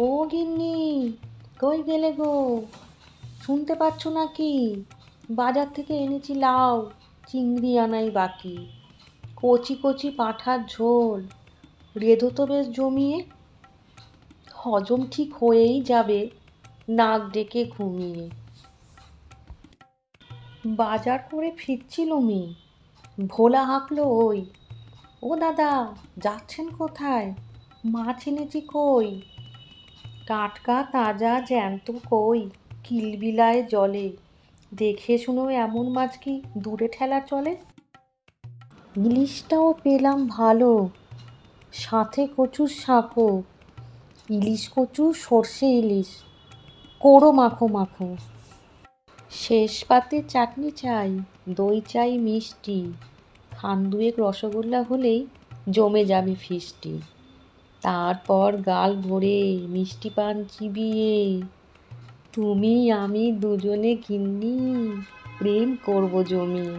ও গিন্নি, কই গেলে গো? শুনতে পাচ্ছ নাকি? বাজার থেকে এনেছি লাউ, চিংড়ি আনাই বাকি। কচি কচি পাঁঠার ঝোল, রেঁধো তো বেশ জমিয়ে। হজম ঠিক হয়েই যাবে, নাক ডেকে ঘুমিয়ে। বাজার করে ফিরছিলুমি, ভোলা হাঁকলো ওই, ও দাদা, যাচ্ছেন কোথায়? মাছ এনেছি কই। টাটকা তাজা জ্যান্ত কই, কিলবিলায় জলে। দেখে শুনেও এমন মাছ কি দূরে ঠেলা চলে? ইলিশটাও পেলাম ভালো, সাথে কচুর শাকও। ইলিশ কচু, সর্ষে ইলিশ, কোড়ো মাখো মাখো। শেষ পাতে চাটনি চাই, দই চাই মিষ্টি। খান দুয়েক রসগোল্লা হলেই জমে যাবে ফিস্টি। তারপর গাল ভরে মিষ্টি পান চিবিয়ে তুমি আমি দুজনে গিন্নি প্রেম করব জমিয়ে।